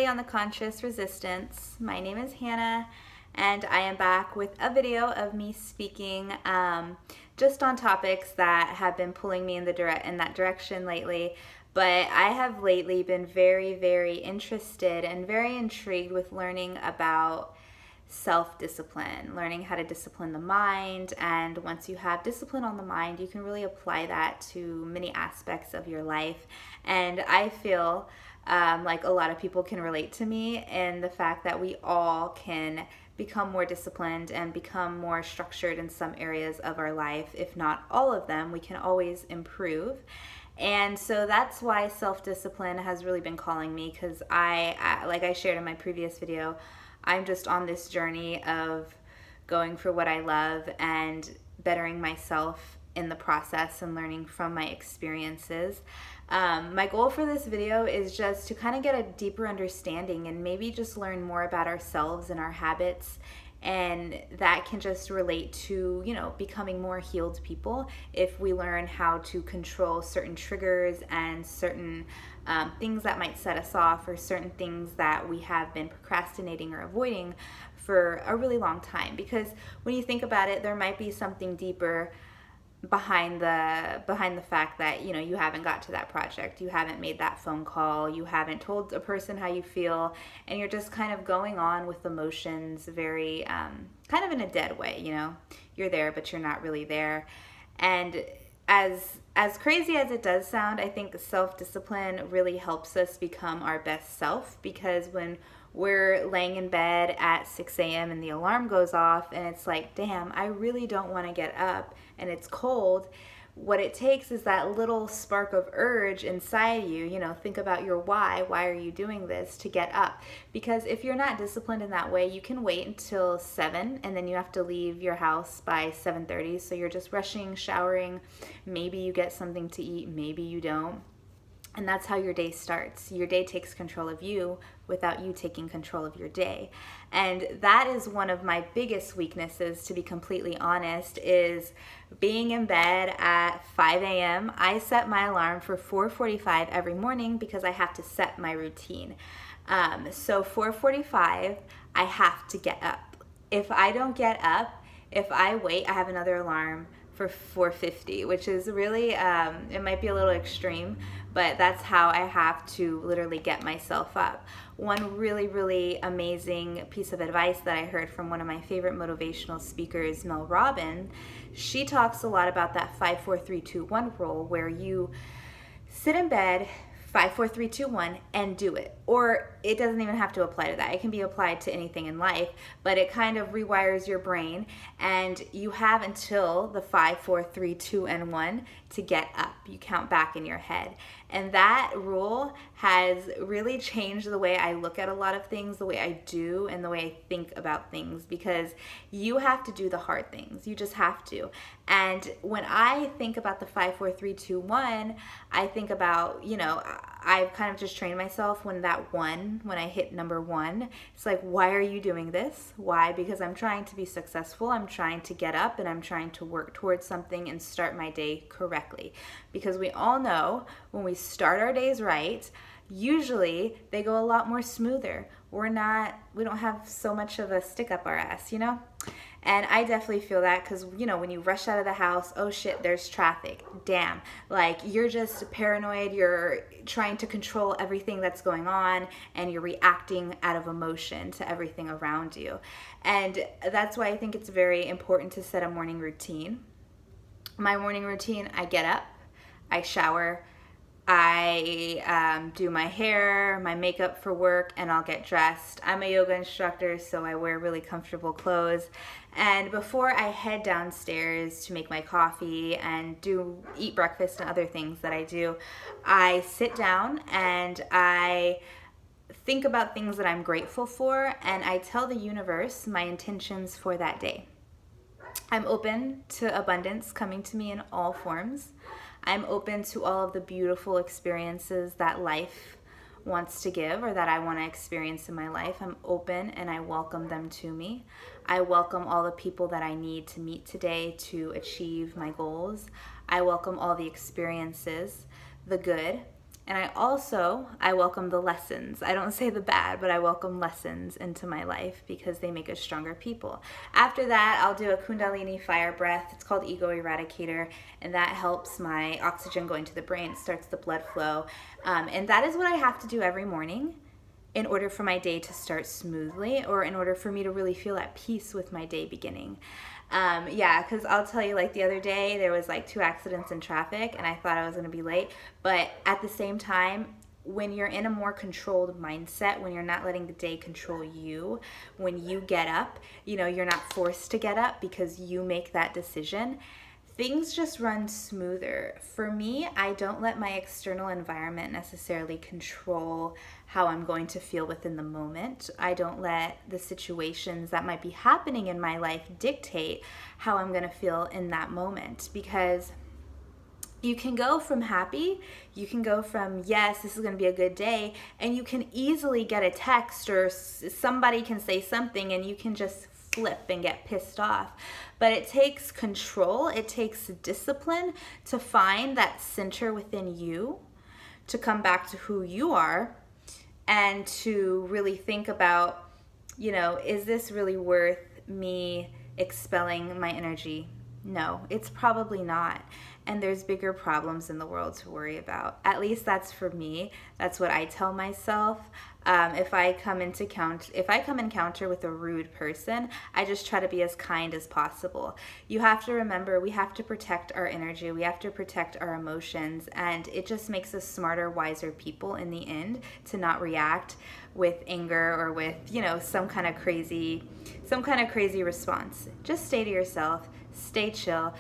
everybody on the Conscious Resistance. My name is Hannah, and I am back with a video of me speaking just on topics that have been pulling me in that direction lately. But I have lately been very interested and very intrigued with learning about self-discipline, learning how to discipline the mind. And once you have discipline on the mind, you can really apply that to many aspects of your life. And I feel like a lot of people can relate to me in the fact that we all can become more disciplined and become more structured in some areas of our life. If not all of them, we can always improve. And so that's why self-discipline has really been calling me, because like I shared in my previous video, I'm just on this journey of going for what I love and bettering myself in the process and learning from my experiences. My goal for this video is just to kind of get a deeper understanding and maybe just learn more about ourselves and our habits, and that can just relate to, you know, becoming more healed people if we learn how to control certain triggers and certain things that might set us off, or certain things that we have been procrastinating or avoiding for a really long time. Because when you think about it, there might be something deeper behind the fact that, you know, you haven't got to that project, you haven't made that phone call, you haven't told a person how you feel, and you're just kind of going on with emotions very kind of in a dead way. You know, you're there but you're not really there. And as crazy as it does sound, I think self-discipline really helps us become our best self, because when we're laying in bed at 6 a.m. and the alarm goes off and it's like, damn, I really don't want to get up and it's cold, what it takes is that little spark of urge inside you. You know, think about your why are you doing this, to get up. Because if you're not disciplined in that way, you can wait until 7 and then you have to leave your house by 7:30, so you're just rushing, showering, maybe you get something to eat, maybe you don't. And that's how your day starts. Your day takes control of you without you taking control of your day. And that is one of my biggest weaknesses, to be completely honest, is being in bed at 5 a.m. I set my alarm for 4:45 every morning because I have to set my routine. So 4:45, I have to get up. If I don't get up, if I wait, I have another alarm for 4:50, which is really, it might be a little extreme, but that's how I have to literally get myself up. One really amazing piece of advice that I heard from one of my favorite motivational speakers, Mel Robbins, she talks a lot about that 5-4-3-2-1 rule, where you sit in bed, 5, 4, 3, 2, 1, and do it. Or it doesn't even have to apply to that. It can be applied to anything in life, but it kind of rewires your brain, and you have until the 5, 4, 3, 2, and 1 to get up. You count back in your head. And that rule has really changed the way I look at a lot of things, the way I do, and the way I think about things, because you have to do the hard things. You just have to. And when I think about the 5, 4, 3, 2, 1, I think about, you know, I've kind of just trained myself when I hit number 1, it's like, why are you doing this? Why? Because I'm trying to be successful. I'm trying to get up and I'm trying to work towards something and start my day correctly. Because we all know when we start our days right, usually they go a lot more smoother. We don't have so much of a stick up our ass, you know? And I definitely feel that, because, you know, when you rush out of the house, oh shit, there's traffic. Damn. Like, you're just paranoid. You're trying to control everything that's going on, and you're reacting out of emotion to everything around you. And that's why I think it's very important to set a morning routine. My morning routine, I get up, I shower, I do my hair, my makeup for work, and I'll get dressed. I'm a yoga instructor, so I wear really comfortable clothes. And before I head downstairs to make my coffee and eat breakfast and other things that I do, I sit down and I think about things that I'm grateful for, and I tell the universe my intentions for that day. I'm open to abundance coming to me in all forms. I'm open to all of the beautiful experiences that life wants to give, or that I want to experience in my life. I'm open and I welcome them to me. I welcome all the people that I need to meet today to achieve my goals. I welcome all the experiences, the good And I welcome the lessons. I don't say the bad, but I welcome lessons into my life because they make us stronger people. After that, I'll do a Kundalini fire breath. It's called Ego Eradicator, and that helps my oxygen go into the brain. It starts the blood flow. And that is what I have to do every morning in order for my day to start smoothly, or in order for me to really feel at peace with my day beginning. Yeah, because I'll tell you, like the other day, there was like 2 accidents in traffic and I thought I was going to be late. But at the same time, when you're in a more controlled mindset, when you're not letting the day control you, when you get up, you're not forced to get up because you make that decision, things just run smoother. For me, I don't let my external environment necessarily control how I'm going to feel within the moment. I don't let the situations that might be happening in my life dictate how I'm going to feel in that moment, because you can go from happy, you can go from, yes, this is going to be a good day, and you can easily get a text or somebody can say something and you can just flip and get pissed off. But it takes control, it takes discipline to find that center within you, to come back to who you are, and to really think about, is this really worth me expelling my energy? No, it's probably not. And there's bigger problems in the world to worry about. At least that's for me. That's what I tell myself. If I come encounter with a rude person, I just try to be as kind as possible. You have to remember, we have to protect our energy. We have to protect our emotions. And it just makes us smarter, wiser people in the end, to not react with anger or with, some kind of crazy response. Just stay to yourself, stay chill,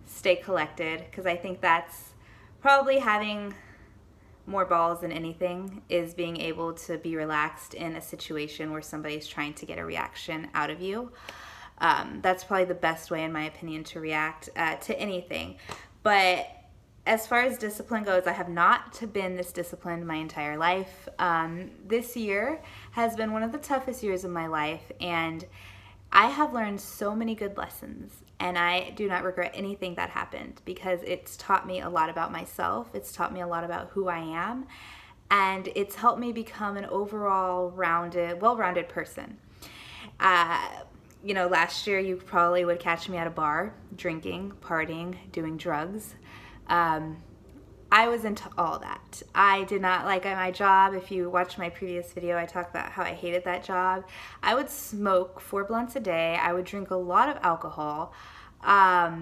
stay collected, because I think that's probably having more balls than anything, is being able to be relaxed in a situation where somebody's trying to get a reaction out of you. That's probably the best way, in my opinion, to react to anything. But as far as discipline goes, I have not been this disciplined my entire life. This year has been one of the toughest years of my life, and I have learned so many good lessons, and I do not regret anything that happened, because it's taught me a lot about myself. It's taught me a lot about who I am, and it's helped me become an overall well-rounded person. Last year you probably would catch me at a bar, drinking, partying, doing drugs. I was into all that. I did not like my job. If you watch my previous video, I talked about how I hated that job. I would smoke 4 blunts a day. I would drink a lot of alcohol. I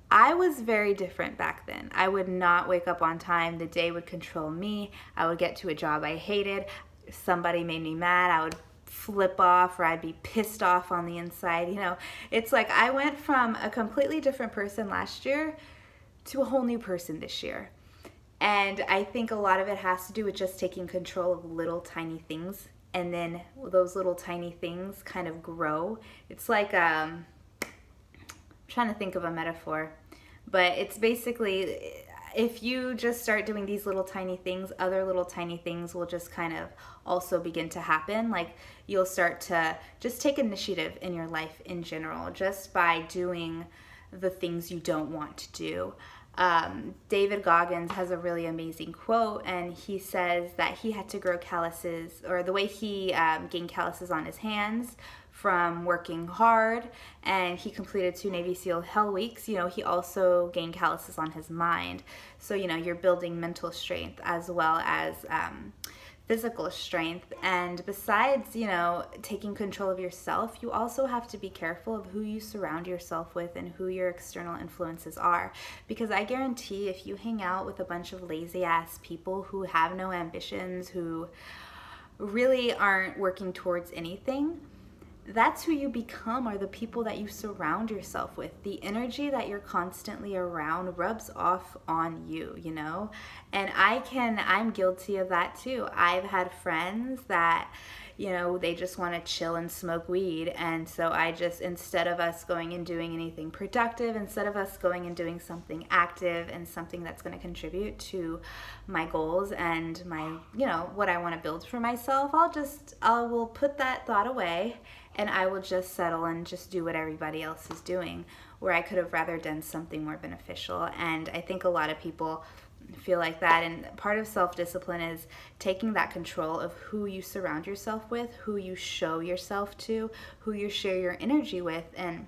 was very different back then. I would not wake up on time. The day would control me. I would get to a job I hated. If somebody made me mad, I would flip off, or I'd be pissed off on the inside. It's like I went from a completely different person last year to a whole new person this year. And I think a lot of it has to do with just taking control of little tiny things, and then those little tiny things kind of grow. It's like, I'm trying to think of a metaphor, but it's basically, if you just start doing these little tiny things, other little tiny things will just kind of also begin to happen. Like, you'll start to just take initiative in your life in general, just by doing the things you don't want to do. David Goggins has a really amazing quote, and he says that he had to grow calluses, or the way he gained calluses on his hands from working hard, and he completed 2 Navy SEAL Hell Weeks. He also gained calluses on his mind. So, you're building mental strength as well as physical strength. And besides, taking control of yourself, you also have to be careful of who you surround yourself with and who your external influences are. Because I guarantee, if you hang out with a bunch of lazy ass people who have no ambitions, who really aren't working towards anything, that's who you become, are the people that you surround yourself with. The energy that you're constantly around rubs off on you, And I'm guilty of that too. I've had friends that, they just want to chill and smoke weed. And so instead of us going and doing anything productive, instead of us going and doing something active and something that's going to contribute to my goals and my, what I want to build for myself, I will put that thought away, and I will just settle and just do what everybody else is doing, where I could have rather done something more beneficial. And I think a lot of people feel like that. And part of self-discipline is taking that control of who you surround yourself with, who you show yourself to, who you share your energy with, and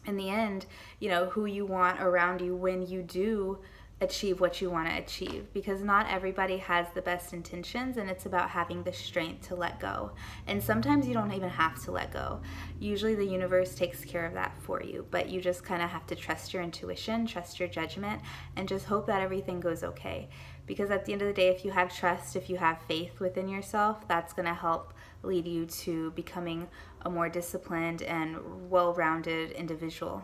in the end, you know, who you want around you when you do achieve what you want to achieve, because not everybody has the best intentions, and it's about having the strength to let go. And sometimes you don't even have to let go. Usually the universe takes care of that for you, but you just kind of have to trust your intuition, trust your judgment, and just hope that everything goes okay. Because at the end of the day, if you have trust, if you have faith within yourself, that's going to help lead you to becoming a more disciplined and well-rounded individual.